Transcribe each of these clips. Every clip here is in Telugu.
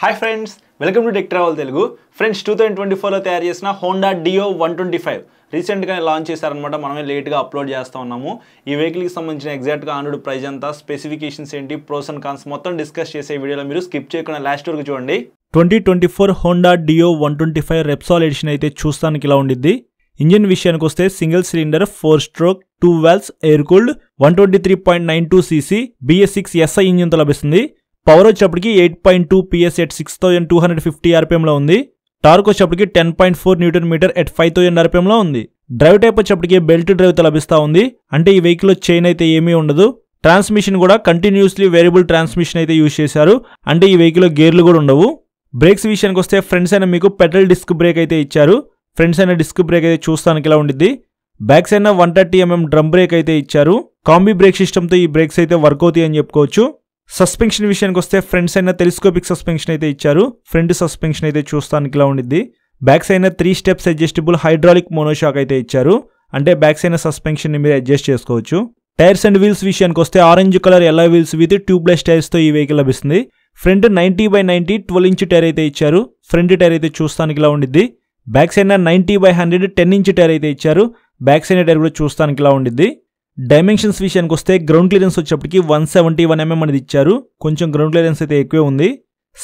Hi friends, welcome to tech travel Telugu. Friends, 2024లో తయారు చేసిన హోండా డియో 125 రీసెంట్గా లాంచ్ చేశారనమాట. మనమే లేట్గా అప్లోడ్ చేస్తూ ఉన్నాము. ఈ వెహికల్కి సంబంధించిన ఎగ్జాక్ట్గా ఆనుడు ప్రైస్ అంతా, స్పెసిఫికేషన్స్ ఏంటి, ప్రోస్ అండ్ కాన్స్ మొత్తం డిస్కస్ చేసే వీడియోలో మీరు స్కిప్ చేయకుండా లాస్ట్ వరకు చూడండి. 2024 హోండా డియో 125 రెప్సాల్ ఎడిషన్ అయితే చూస్తానికి ఇలా ఉండిద్ది. ఇంజిన్ విషయానికి వస్తే single cylinder 4 stroke 2 valves air cooled 123.92 cc BS6 SI ఇంజిన్తో లభిస్తుంది. పవర్ వచ్చేప్పటికి 8.2 PS at 6250 RPM లో ఉంది. టార్క్ వచ్చేప్పటికి 10.4 Nm at 5000 RPM లో ఉంది. డ్రైవ్ టైప్ వచ్చేప్పటికి బెల్ట్ డ్రైవ్ తో లభిస్తా ఉంది. అంటే ఈ వెహికల్ లో చైన్ అయితే ఏమీ ఉండదు. ట్రాన్స్మిషన్ కూడా కంటిన్యూస్లీ వేరియబుల్ ట్రాన్స్మిషన్ అయితే యూజ్ చేశారు. అంటే ఈ వెహికల్ లో గేర్లు కూడా ఉండవు. బ్రేక్స్ విషయానికి వస్తే ఫ్రంట్ సైడ్ మీకు పెడల్ డిస్క్ బ్రేక్ అయితే ఇచ్చారు. ఫ్రంట్ సైడ్ డిస్క్ బ్రేక్ అయితే చూస్తానికి ఇలా ఉండిద్ది. Back side 130 mm drum break అయితే ఇచ్చారు. కాంబీ బ్రేక్ సిస్టమ్ తో ఈ బ్రేక్స్ అయితే వర్క్ అవుతాయి అని చెప్పుకోవచ్చు. సస్పెన్షన్ విషయానికి వస్తే ఫ్రంట్ సైడ్ టెలిస్కోపిక్ సస్పెన్షన్ అయితే ఇచ్చారు. ఫ్రంట్ సస్పెన్షన్ అయితే చూస్తానికి ఇలా ఉండిద్ది. Back side 3 steps adjustable hydraulic monoshock అయితే ఇచ్చారు. అంటే బ్యాక్ సైడ్ సస్పెన్షన్ ని మీరు అడ్జస్ట్ చేసుకోవచ్చు. టైర్స్ అండ్ వీల్స్ విషయానికి వస్తే orange colour yellow wheels with tubeless tyres తో ఈ వెహికల్ లభిస్తుంది. ఫ్రంట్ 90/90 12 ఇంచ్ టైర్ అయితే ఇచ్చారు. ఫ్రంట్ టైర్ అయితే చూస్తానికి ఇలా ఉండిద్ది. బ్యాక్ సైడ్ 90/100 10 ఇంచ్ టైర్ అయితే ఇచ్చారు. బ్యాక్ సైడ్ టైర్ కూడా చూస్తానికి ఇలా ఉండిద్ది. డైమెన్షన్స్ విషయానికి వస్తే గ్రౌండ్ క్లియరెన్స్ వచ్చేప్పటికి 171 mm అనేది ఇచ్చారు. కొంచెం గ్రౌండ్ క్లియరెన్స్ అయితే ఎక్కువే ఉంది.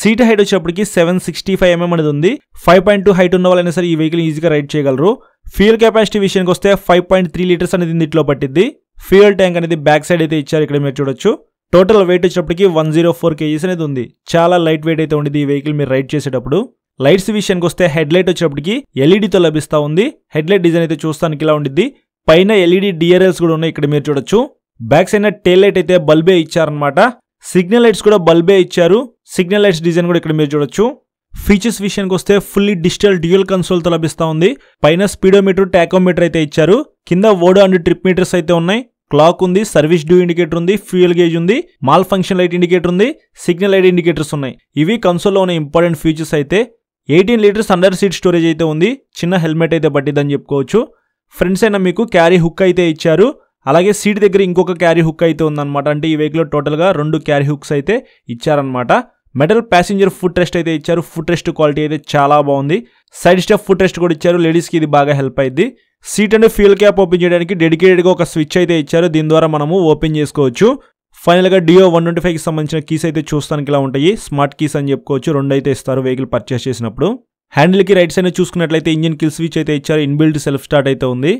సీట్ హైట్ వచ్చేప్పటికి 765 mm అనేది ఉంది. 5.2 హైట్ ఉన్న వాళ్ళైనా సరే ఈ వెహికల్ ఈజీగా రైడ్ చేయగలరు. ఫ్యూయల్ కెపాసిటీ విషయానికి వస్తే 5.3 లీటర్స్ అనేది ఇందులో పట్టింది. ఫ్యూయల్ ట్యాంక్ అనేది బ్యాక్ సైడ్ అయితే ఇచ్చారు. ఇక్కడ మీరు చూడొచ్చు. టోటల్ వెయిట్ వచ్చేప్పటికి 104 kgs అనేది ఉంది. చాలా లైట్ వెయిట్ అయితే ఉంది ఈ వెహికల్ మీరు రైడ్ చేసేటప్పుడు. లైట్స్ విషయానికి వస్తే హెడ్ లైట్ వచ్చేప్పటికి ఎల్ఈడితో లభిస్తా ఉంది. హెడ్ లైట్ డిజైన్ అయితే చూస్తానికి ఇలా ఉండిద్ది. పైన ఎల్ఈడి డిఆర్ఎల్స్ కూడా ఉన్నాయి. ఇక్కడ మీరు చూడొచ్చు. బ్యాక్ సైడ్ టెయిల్ లైట్ అయితే బల్బే ఇచ్చారనమాట. సిగ్నల్ లైట్స్ కూడా బల్బే ఇచ్చారు. సిగ్నల్ లైట్స్ డిజైన్ కూడా ఇక్కడ మీరు చూడొచ్చు. ఫీచర్స్ విషయానికి వస్తే ఫుల్లీ డిజిటల్ డ్యూయల్ కన్సోల్ తో లభిస్తా ఉంది. పైన స్పీడోమీటర్, టాకోమీటర్ అయితే ఇచ్చారు. కింద ఓడో అండ్ ట్రిప్ మీటర్స్ అయితే ఉన్నాయి. క్లాక్ ఉంది, సర్వీస్ డ్యూ ఇండికేటర్ ఉంది, ఫ్యూయల్ గేజ్ ఉంది, మాల్ ఫంక్షన్ లైట్ ఇండికేటర్ ఉంది, సిగ్నల్ లైట్ ఇండికేటర్స్ ఉన్నాయి. ఇవి కన్సోల్లో ఉన్న ఇంపార్టెంట్ ఫీచర్స్ అయితే. 18 లీటర్స్ అండర్ సీట్ స్టోరేజ్ అయితే ఉంది. చిన్న హెల్మెట్ అయితే పట్టిద్దని చెప్పుకోవచ్చు. ఫ్రంట్ సైడ్ మీకు క్యారీ హుక్ అయితే ఇచ్చారు. అలాగే సీట్ దగ్గర ఇంకొక క్యారీ హుక్ అయితే ఉందన్నమాట. అంటే ఈ వెహికల్ టోటల్గా 2 క్యారీ హుక్స్ అయితే ఇచ్చారనమాట. మెటల్ ప్యాసింజర్ ఫుట్ రెస్ట్ అయితే ఇచ్చారు. ఫుట్ రెస్ట్ క్వాలిటీ అయితే చాలా బాగుంది. సైడ్ స్టెప్ ఫుట్ రెస్ట్ కూడా ఇచ్చారు. లేడీస్కి ఇది బాగా హెల్ప్ అయింది. Seat and fuel cap open చేయడానికి డెడికేటెడ్గా ఒక స్విచ్ అయితే ఇచ్చారు. దీని ద్వారా మనము ఓపెన్ చేసుకోవచ్చు. ఫైనల్గా డియో 125కి సంబంధించిన కీస్ అయితే చూస్తానికి ఇలా ఉంటాయి. స్మార్ట్ కీస్ అని చెప్పుకోవచ్చు. 2 అయితే ఇస్తారు వెహికల్ పర్చేస్ చేసినప్పుడు. హ్యాండిల్కి రైట్ సైడ్ చూసుకున్నట్లయితే ఇంజిన్ కిల్ స్విచ్ అయితే ఇచ్చారు. ఇన్బిల్ట్ సెల్ఫ్ స్టార్ట్ అయితే ఉంది.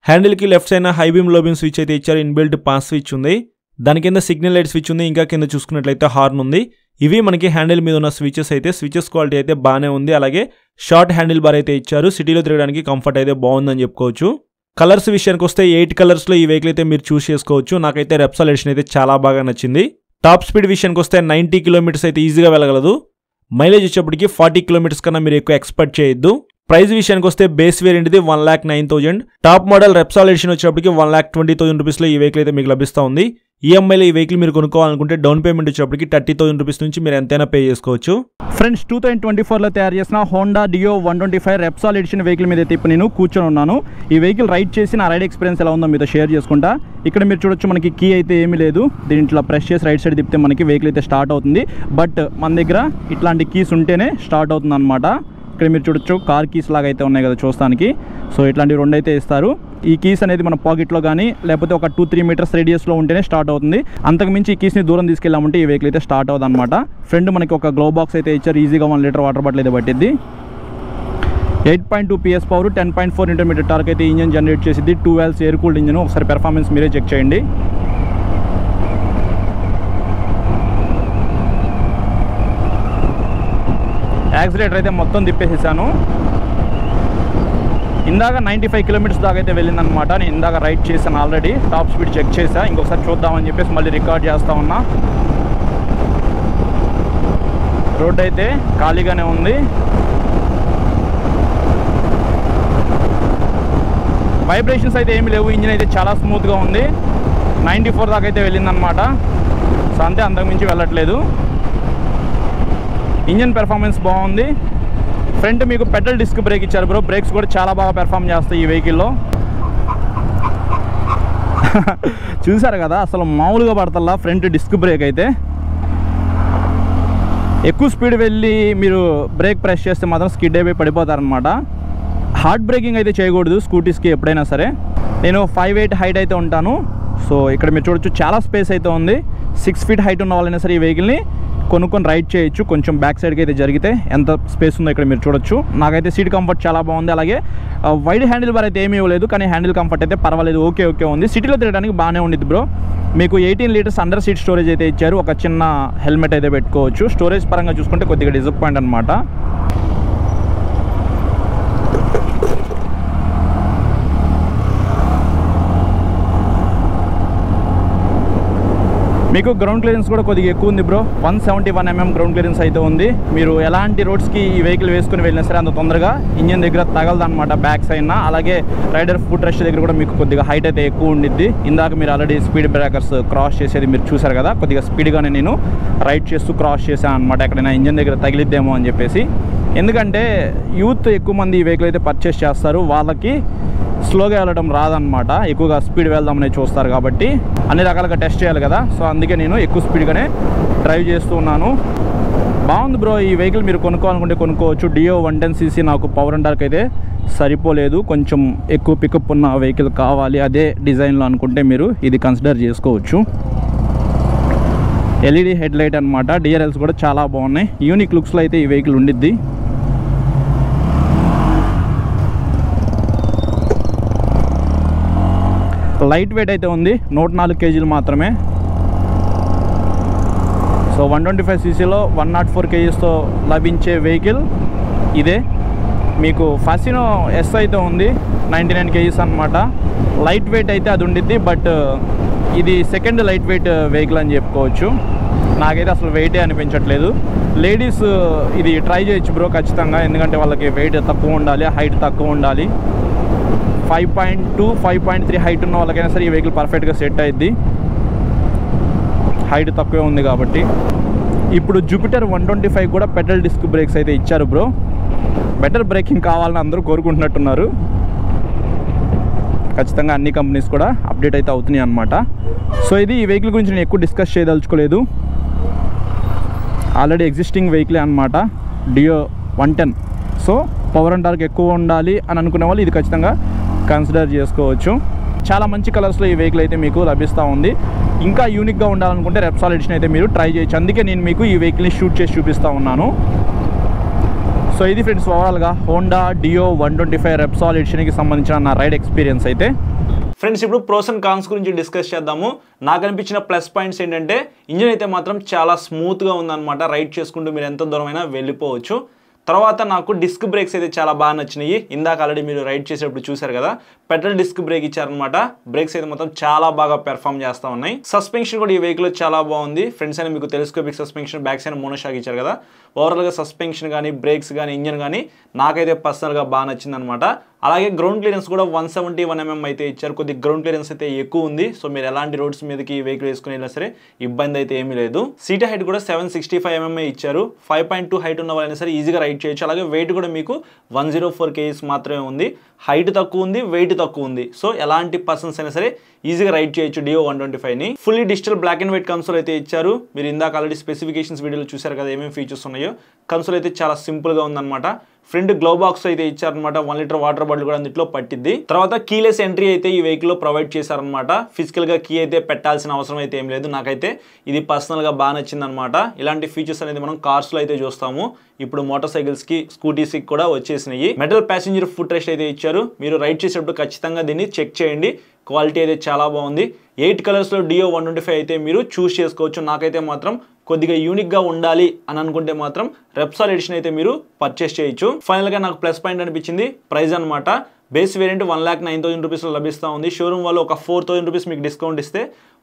హ్యాండిల్కి left side high beam low beam switch అయితే ఇచ్చారు. ఇన్బిల్ట్ పాస్ స్విచ్ ఉంది. దాని కింద సిగ్నల్ లైట్ స్విచ్ ఉంది. ఇంకా కింద చూసుకున్నట్లయితే హార్న్ ఉంది. ఇవి మనకి హ్యాండిల్ మీద ఉన్న స్విచెస్ అయితే. స్విచెస్ క్వాలిటీ అయితే బాగానే ఉంది. అలాగే షార్ట్ హ్యాండిల్ బార్ అయితే ఇచ్చారు. సిటీలో తిరగడానికి కంఫర్ట్ అయితే బాగుందని చెప్పుకోవచ్చు. కలర్స్ విషయానికి వస్తే 8 కలర్స్లో ఈ వెహికల్ అయితే మీరు చూస్ చేసుకోవచ్చు. నాకైతే రెప్సాల్ ఎడిషన్ అయితే చాలా బాగా నచ్చింది. టాప్ స్పీడ్ విషయానికి వస్తే 90 కిలోమీటర్స్ అయితే ఈజీగా వెళ్ళగలదు. మైలేజ్ వచ్చేప్పటికి 40 కిలోమీటర్స్ కన్నా మీరు ఎక్కువ ఎక్స్పెక్ట్ చేయొద్దు. ప్రైస్ విషయానికి వస్తే బేస్ వేరియంట్ది 1,09,000. టాప్ మోడల్ రెప్సాల్ ఎడిషన్ వచ్చేప్పటికి 1,20,000 రూపీస్లో ఈ వెహికల్ అయితే మీకు లభిస్తూ ఉంది. ఈఎంఐలో ఈ వెహికల్ మీరు కొనుక్కోవాలనుకుంటే డౌన్ పేమెంట్ వచ్చేప్పటికి 30,000 రూపీస్ నుంచి మీరు ఎంతైనా పే చేసుకోవచ్చు. ఫ్రెండ్స్, 2024లో తయారు చేసిన హోండా డియో 125 రెప్సాల్ ఎడిషన్ వెహికల్ మీద అయితే ఇప్పుడు నేను కూర్చొని ఉన్నాను. ఈ వెహికల్ రైడ్ చేసి నా రైడ్ ఎక్స్పీరియన్స్ ఎలా ఉందో మీతో షేర్ చేసుకుంటా. ఇక్కడ మీరు చూడొచ్చు, మనకి కీ అయితే ఏమీ లేదు. దీంట్లో ప్రెస్ చేసి రైట్ సైడ్ తిప్పితే మనకి వెహికల్ అయితే స్టార్ట్ అవుతుంది. బట్ మన దగ్గర ఇట్లాంటి కీస్ ఉంటేనే స్టార్ట్ అవుతుంది అనమాట. ఇక్కడ మీరు చూడొచ్చు, కార్ కీస్ లాగా అయితే ఉన్నాయి కదా చూస్తానికి. సో ఇట్లాంటివి 2 అయితే ఇస్తారు. ఈ కీస్ అనేది మన పాకెట్లో కానీ లేకపోతే ఒక 2-3 మీటర్స్ రేడియస్లో ఉంటేనే స్టార్ట్ అవుతుంది. అంతకుమించి ఈ కీస్ని దూరం తీసుకెళ్ళామంటే ఈ వెహికల్ అయితే స్టార్ట్ అవుతుంది అనమాట. ఫ్రంట్ మనకి ఒక గ్లో బాక్స్ అయితే ఇచ్చారు. ఈజీగా 1 లీటర్ వాటర్ బాటిల్ అయితే పట్టిద్ది. 8.2 PS పవర్, 10.4 Nm టార్క్ అయితే ఇంజన్ జనరేట్ చేసింది. 2 వాల్వ్స్ ఎయిర్ కూల్డ్ ఇంజన్. ఒకసారి పెర్ఫార్మెన్స్ మీరే చెక్ చేయండి. యాక్సిలేటర్ అయితే మొత్తం తిప్పేసేసాను. ఇందాక 95 కిలోమీటర్స్ దాకా అయితే వెళ్ళిందనమాట. నేను ఇందాక రైడ్ చేశాను ఆల్రెడీ. టాప్ స్పీడ్ చెక్ చేసా. ఇంకొకసారి చూద్దామని చెప్పేసి మళ్ళీ రికార్డ్ చేస్తూ ఉన్నా. రోడ్ అయితే ఖాళీగానే ఉంది. వైబ్రేషన్స్ అయితే ఏమి లేవు. ఇంజిన్ అయితే చాలా స్మూత్గా ఉంది. 94 దాకా అయితే వెళ్ళిందనమాట. సో అంతే, అంతకుమించి వెళ్ళట్లేదు. ఇంజిన్ పెర్ఫార్మెన్స్ బాగుంది. ఫ్రంట్ మీకు పెడల్ డిస్క్ బ్రేక్ ఇచ్చారు బ్రో. బ్రేక్స్ కూడా చాలా బాగా పెర్ఫామ్ చేస్తాయి ఈ వెహికల్లో. చూసారు కదా, అసలు మామూలుగా పడతల్లా ఫ్రంట్ డిస్క్ బ్రేక్ అయితే. ఎక్కువ స్పీడ్ వెళ్ళి మీరు బ్రేక్ ప్రెస్ చేస్తే మాత్రం స్కిడ్ అయిపోయి పడిపోతారనమాట. హార్డ్ బ్రేకింగ్ అయితే చేయకూడదు స్కూటీస్కి ఎప్పుడైనా సరే. నేను 5'8" హైట్ అయితే ఉంటాను. సో ఇక్కడ మీరు చూడొచ్చు చాలా స్పేస్ అయితే ఉంది. 6 feet హైట్ ఉన్న వాళ్ళైనా సరే ఈ వెహికల్ని కొనుక్కొని రైడ్ చేయొచ్చు. కొంచెం బ్యాక్ సైడ్కి అయితే జరిగితే ఎంత స్పేస్ ఉందో ఇక్కడ మీరు చూడొచ్చు. నాకైతే సీట్ కంఫర్ట్ చాలా బాగుంది. అలాగే వైడ్ హ్యాండిల్ బార్ అయితే ఏమీ ఇవ్వలేదు, కానీ హ్యాండిల్ కంఫర్ట్ అయితే పర్వాలేదు, ఓకే ఉంది. సిటీలో తిరగడానికి బాగానే ఉండిద్ది బ్రో. మీకు 18 liters అండర్ సీట్ స్టోరేజ్ అయితే ఇచ్చారు. ఒక చిన్న హెల్మెట్ అయితే పెట్టుకోవచ్చు. స్టోరేజ్ పరంగా చూసుకుంటే కొద్దిగా డిసప్పాయింట్ అనమాట. మీకు గ్రౌండ్ క్లియరెన్స్ కూడా కొద్దిగా ఎక్కువ ఉంది బ్రో. 171 mm గ్రౌండ్ క్లియరెన్స్ అయితే ఉంది. మీరు ఎలాంటి రోడ్స్కి ఈ వెహికల్ వేసుకుని వెళ్ళినా సరే అంత తొందరగా ఇంజన్ దగ్గర తగలదనమాట బ్యాక్ సైడ్న. అలాగే రైడర్ ఫుట్ రెస్ట్ దగ్గర కూడా మీకు కొద్దిగా హైట్ అయితే ఎక్కువ ఉండిద్ది. ఇందాక మీరు ఆల్రెడీ స్పీడ్ బ్రేకర్స్ క్రాస్ చేసేది మీరు చూసారు కదా, కొద్దిగా స్పీడ్గానే నేను రైడ్ చేస్తూ క్రాస్ చేశాను అనమాట, ఎక్కడైనా ఇంజన్ దగ్గర తగిలిద్దేమో అని చెప్పేసి. ఎందుకంటే యూత్ ఎక్కువ మంది ఈ వెహికల్ అయితే పర్చేస్ చేస్తారు, వాళ్ళకి స్లోగా వెళ్ళడం రాదనమాట, ఎక్కువగా స్పీడ్ వెళ్దామని చూస్తారు కాబట్టి అన్ని రకాలుగా టెస్ట్ చేయాలి కదా. సో అందుకే నేను ఎక్కువ స్పీడ్గానే డ్రైవ్ చేస్తూ ఉన్నాను. బాగుంది బ్రో. ఈ వెహికల్ మీరు కొనుక్కోవాలనుకుంటే కొనుక్కోవచ్చు. డియో 110cc నాకు పవర్ అండ్ టార్క్ అయితే సరిపోలేదు, కొంచెం ఎక్కువ పికప్ ఉన్న వెహికల్ కావాలి అదే డిజైన్లో అనుకుంటే మీరు ఇది కన్సిడర్ చేసుకోవచ్చు. ఎల్ఈడి హెడ్ లైట్ అనమాట. డిఆర్ఎల్స్ కూడా చాలా బాగున్నాయి. యూనిక్ లుక్స్లో అయితే ఈ వెహికల్ ఉండిద్ది. లైట్ వెయిట్ అయితే ఉంది, 104 kg మాత్రమే. సో 125cc 104 kgsతో లభించే వెహికల్ ఇదే. మీకు ఫాసినో ఎస్ అయితే ఉంది, 99 kgs అనమాట. లైట్ వెయిట్ అయితే అది ఉండిద్ది, బట్ ఇది సెకండ్ లైట్ వెయిట్ వెహికల్ అని చెప్పుకోవచ్చు. నాకైతే అసలు వెయిటే అనిపించట్లేదు. లేడీస్ ఇది ట్రై చేయొచ్చు బ్రో ఖచ్చితంగా, ఎందుకంటే వాళ్ళకి వెయిట్ తక్కువ ఉండాలి, హైట్ తక్కువ ఉండాలి. 5.2, 5.3 హైట్ ఉన్న వాళ్ళకైనా సరే ఈ వెహికల్ పర్ఫెక్ట్గా సెట్ అయ్యిద్ది, హైట్ తక్కువే ఉంది కాబట్టి. ఇప్పుడు జూపిటర్ 125 కూడా పెడల్ డిస్క్ బ్రేక్స్ అయితే ఇచ్చారు బ్రో. బెటర్ బ్రేకింగ్ కావాలని అందరూ కోరుకుంటున్నట్టున్నారు. ఖచ్చితంగా అన్ని కంపెనీస్ కూడా అప్డేట్ అయితే అవుతున్నాయి అన్నమాట. సో ఇది ఈ వెహికల్ గురించి నేను ఎక్కువ డిస్కస్ చేయదలుచుకోలేదు, ఆల్రెడీ ఎగ్జిస్టింగ్ వెహికలే అనమాట, డియో 110. సో పవర్ అండ్ టార్క్ ఎక్కువ ఉండాలి అని అనుకునే వాళ్ళు ఇది ఖచ్చితంగా కన్సిడర్ చేసుకోవచ్చు. చాలా మంచి కలర్స్లో ఈ వెహికల్ అయితే మీకు లభిస్తూ ఉంది. ఇంకా యూనిక్గా ఉండాలనుకుంటే రెప్సాల్ ఎడిషన్ అయితే మీరు ట్రై చేయొచ్చు. అందుకే నేను మీకు ఈ వెహికల్ని షూట్ చేసి చూపిస్తూ ఉన్నాను. సో ఇది ఫ్రెండ్స్ ఓవరాల్గా హోండా డియో 125 రెప్సాల్ ఎడిషన్కి సంబంధించిన నా రైడ్ ఎక్స్పీరియన్స్ అయితే. ఫ్రెండ్స్ ఇప్పుడు ప్రోస్ అండ్ కాన్స్ గురించి డిస్కస్ చేద్దాము. నాకు అనిపించిన ప్లస్ పాయింట్స్ ఏంటంటే ఇంజిన్ అయితే మాత్రం చాలా స్మూత్గా ఉందన్నమాట, రైడ్ చేసుకుంటూ మీరు ఎంత దూరమైనా వెళ్ళిపోవచ్చు. తర్వాత నాకు డిస్క్ బ్రేక్స్ అయితే చాలా బాగా నచ్చినాయి. ఇందాక ఆల్రెడీ మీరు రైడ్ చేసేటప్పుడు చూసారు కదా, పెట్రోల్ డిస్క్ బ్రేక్ ఇచ్చారనమాట. బ్రేక్స్ అయితే మొత్తం చాలా బాగా పెర్ఫామ్ చేస్తూ ఉన్నాయి. సస్పెన్షన్ కూడా ఈ వెహికల్ చాలా బాగుంది ఫ్రెండ్స్. అని మీకు telescopic suspension, back side monoshock ఇచ్చారు కదా. ఓవరాల్గా సస్పెన్షన్ కానీ బ్రేక్స్ కానీ ఇంజన్ కానీ నాకైతే పర్సనల్గా బాగా నచ్చింది అనమాట. అలాగే గ్రౌండ్ క్లియరెన్స్ కూడా 171 mm అయితే ఇచ్చారు. కొద్ది గ్రౌండ్ క్లియరెన్స్ అయితే ఎక్కువ ఉంది. సో మీరు ఎలాంటి రోడ్స్ మీదకి వెహికల్ వేసుకుని వెళ్ళినా సరే ఇబ్బంది అయితే ఏమీ లేదు. సీట్ హైట్ కూడా 765 mm ఇచ్చారు. 5.2 హైట్ ఉన్న వాళ్ళైనా సరే ఈజీగా రైడ్ చేయొచ్చు. అలాగే వెయిట్ కూడా మీకు 104 kgs మాత్రమే ఉంది. హైట్ తక్కువ ఉంది, వెయిట్ తక్కువ ఉంది. సో ఎలాంటి పర్సన్స్ అయినా సరే ఈజీగా రైడ్ చేయొచ్చు డియో 125ని. Fully digital black and white console అయితే ఇచ్చారు. మీరు ఇందాక ఆల్రెడీ స్పెసిఫికేషన్స్ వీడియోలో చూసారు కదా ఏమేమి ఫీచర్స్ ఉన్నాయో. కన్సోల్ అయితే చాలా సింపుల్గా ఉందన్నమాట. ఫ్రంట్ గ్లో బాక్స్ అయితే ఇచ్చారనమాట. 1 లీటర్ వాటర్ బాటిల్ కూడా అందులో పట్టిద్ది. తర్వాత కీలెస్ ఎంట్రీ అయితే ఈ వెహికల్ లో ప్రొవైడ్ చేశారనమాట. ఫిజికల్ గా కీ అయితే పెట్టాల్సిన అవసరం అయితే ఏం లేదు. నాకైతే ఇది పర్సనల్ గా బాగా నచ్చింది అనమాట. ఇలాంటి ఫీచర్స్ అనేది మనం కార్స్ లో అయితే చూస్తాము. ఇప్పుడు మోటార్ సైకిల్స్ కి, స్కూటీస్ కి కూడా వచ్చేసినాయి. మెటల్ ప్యాసింజర్ ఫుట్ రెస్ట్ అయితే ఇచ్చారు. మీరు రైడ్ చేసేటప్పుడు ఖచ్చితంగా దీన్ని చెక్ చేయండి. క్వాలిటీ అయితే చాలా బాగుంది. 8 కలర్స్ లో డియో 125 అయితే మీరు చూస్ చేసుకోవచ్చు. నాకైతే మాత్రం కొద్దిగా యూనిక్గా ఉండాలి అని అనుకుంటే మాత్రం రెప్సాల్ ఎడిషన్ అయితే మీరు పర్చేస్ చేయొచ్చు. ఫైనల్గా నాకు ప్లస్ పాయింట్ అనిపించింది ప్రైస్ అనమాట. బేస్ వేరియంట్ 1,09,000 రూపీస్లో లభిస్తూ ఉంది. షోరూమ్ వాళ్ళు ఒక 4,000 రూపీస్ మీకు డిస్కౌంట్ ఇస్తే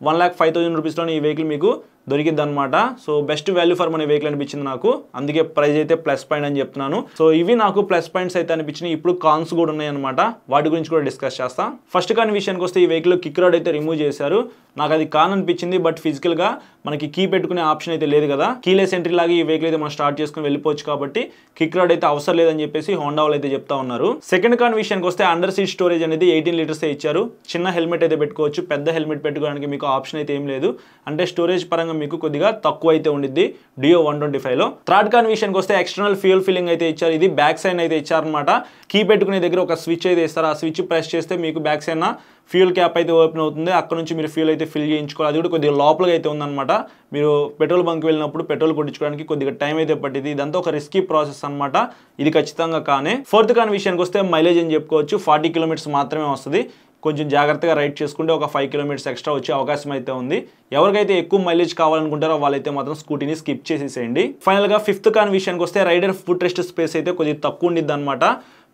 1,05,000 రూపీస్లోనే ఈ వెహికల్ మీకు దొరికిద్ది అనమాట. So best value for money vehicle అనిపించింది నాకు. అందుకే ప్రైస్ అయితే ప్లస్ పాయింట్ అని చెప్తున్నాను. సో ఇవి నాకు ప్లస్ పాయింట్స్ అయితే అనిపించినాయి. ఇప్పుడు కాన్స్ కూడా ఉన్నాయి అనమాట. వాటి గురించి కూడా డిస్కస్ చేస్తాం. ఫస్ట్ కాని విషయానికి వస్తే ఈ వెహికల్ కిక్ రాడ్ అయితే రిమూవ్ చేశారు. నాకు అది కాన్ అనిపించింది. బట్ ఫిజికల్గా మనకి కీ పెట్టుకునే ఆప్షన్ అయితే లేదు కదా, కీలెస్ ఎంట్రీ లాగా ఈ వెహికల్ అయితే మనం స్టార్ట్ చేసుకుని వెళ్ళిపోవచ్చు కాబట్టి కిక్ రాడ్ అయితే అవసరం లేదని చెప్పేసి హోండా వాళ్ళు అయితే చెప్తా ఉన్నారు. సెకండ్ కాన్ విషయానికి వస్తే అండర్ సీట్ స్టోరేజ్ అనేది 18 లీటర్స్ ఇచ్చారు. చిన్న హెల్మెట్ అయితే పెట్టుకోవచ్చు, పెద్ద హెల్మెట్ పెట్టుకోవడానికి మీకు ఆప్షన్ అయితే ఏం లేదు. అంటే స్టోరేజ్ పరంగా మీకు కొద్దిగా తక్కువ అయితే ఉండిద్ది డియో 125లో. థర్డ్ కాన్ విషయానికి వస్తే ఎక్స్టర్నల్ ఫ్యూయల్ ఫిల్లింగ్ అయితే ఇచ్చారు. ఇది బ్యాక్ సైడ్ అయితే ఇచ్చారనమాట. కీ పెట్టుకునే దగ్గర ఒక స్విచ్ అయితే ఇస్తారు. ఆ స్విచ్ ప్రెస్ చేస్తే మీకు బ్యాక్ సైడ్ ఫ్యూయల్ క్యాప్ అయితే ఓపెన్ అవుతుంది. అక్కడ నుంచి మీరు ఫ్యూయల్ అయితే ఫిల్ చేయించుకోవాలి. అది కూడా కొద్దిగా లోపలగా అయితే ఉందన్నమాట. మీరు పెట్రోల్ బంక్ వెళ్ళినప్పుడు పెట్రోల్ కొట్టించుకోవడానికి కొద్దిగా టైం అయితే పట్టింది. ఇదంతా ఒక రిస్కీ ప్రాసెస్ అనమాట. ఇది ఖచ్చితంగా కానే. ఫోర్త్ కాన్ విషయానికి వస్తే మైలేజ్ అని చెప్పుకోవచ్చు. 40 కిలోమీటర్స్ మాత్రమే వస్తుంది. కొంచెం జాగ్రత్తగా రైడ్ చేసుకుంటే ఒక 5 కిలోమీటర్స్ ఎక్స్ట్రా వచ్చే అవకాశం అయితే ఉంది. ఎవరికైతే ఎక్కువ మైలేజ్ కావాలనుకుంటారో వాళ్ళైతే మాత్రం స్కూటీని స్కిప్ చేసేసేయండి. ఫైనల్గా ఫిఫ్త్ కాన్ విషయానికి వస్తే రైడర్ ఫుట్ రెస్ట్ స్పేస్ అయితే కొద్దిగా తక్కువ ఉండిద్ది అనమాట.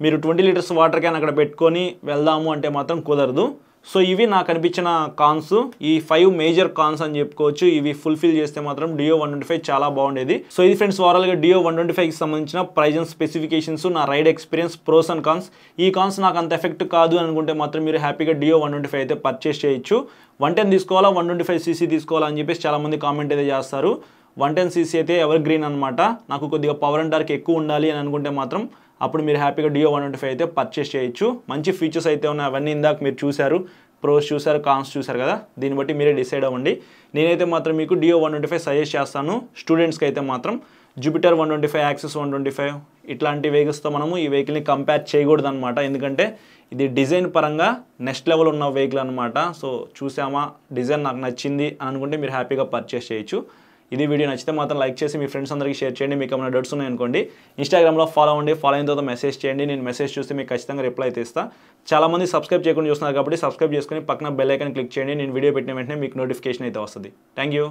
మీరు 20 లీటర్స్ వాటర్ క్యాన్ అక్కడ పెట్టుకొని వెళ్దాము అంటే మాత్రం కుదరదు. సో ఇవి నాకు అనిపించిన కాన్స్. ఈ 5 మేజర్ కాన్స్ అని చెప్పుకోవచ్చు. ఇవి ఫుల్ఫిల్ చేస్తే మాత్రం డియో 125 చాలా బాగుండేది. సో ఇది ఫ్రెండ్స్ ఓవరాల్గా డియో 125కి సంబంధించిన ప్రైజ్ అండ్ స్పెసిఫికేషన్స్, నా ride experience, pros and cons. ఈ కాన్స్ నాకు అంత ఎఫెక్ట్ కాదు అనుకుంటే మాత్రం మీరు హ్యాపీగా డియో 125 అయితే పర్చేస్ చేయొచ్చు. 110 తీసుకోవాలా 125cc తీసుకోవాలా అని చెప్పేసి చాలామంది కామెంట్ అయితే చేస్తారు. 110cc అయితే ఎవర్ గ్రీన్ అనమాట. నాకు కొద్దిగా పవర్ అండ్ టార్క్ ఎక్కువ ఉండాలి అని అనుకుంటే మాత్రం అప్పుడు మీరు హ్యాపీగా డియో 125 అయితే పర్చేస్ చేయొచ్చు. మంచి ఫీచర్స్ అయితే ఉన్నాయి. అవన్నీ ఇందాక మీరు చూశారు, ప్రోస్ చూసారు, కాన్స్ చూసారు కదా. దీన్ని బట్టి మీరే డిసైడ్ అవ్వండి. నేనైతే మాత్రం మీకు డియో 125 సజెస్ట్ చేస్తాను. స్టూడెంట్స్కి అయితే మాత్రం జూపిటర్ 125, యాక్సెస్ 125 ఇట్లాంటి వెహికల్స్తో మనము ఈ వెహికల్ని కంపేర్ చేయకూడదు అనమాట. ఎందుకంటే ఇది డిజైన్ పరంగా నెక్స్ట్ లెవెల్ ఉన్న వెహికల్ అనమాట. సో చూసామా, డిజైన్ నాకు నచ్చింది అని అనుకుంటే మీరు హ్యాపీగా పర్చేస్ చేయొచ్చు. ఇది వీడియో నచ్చితే మాత్రం లైక్ చేసి మీ ఫ్రెండ్స్ అందరికీ షేర్ చేయండి. మీకు ఏమైనా డౌట్స్ ఉన్నాయనుకోండి ఇన్స్టాగ్రామ్లో ఫాలో అవ్వండి. ఫాలో అయిన తర్వాత మెసేజ్ చేయండి. నేను మెసేజ్ చూస్తే మీకు ఖచ్చితంగా రిప్లై అయితే ఇస్తాను. చాలామంది సబ్స్క్రైబ్ చేయకుండా చూస్తున్నారు కాబట్టి సబ్స్క్రైబ్ చేసుకుని పక్కన బెల్ ఐకాన్ క్లిక్ చేయండి. నేను వీడియో పెట్టిన వెంటనే మీకు నోటిఫికేషన్ అయితే వస్తుంది. Thank you.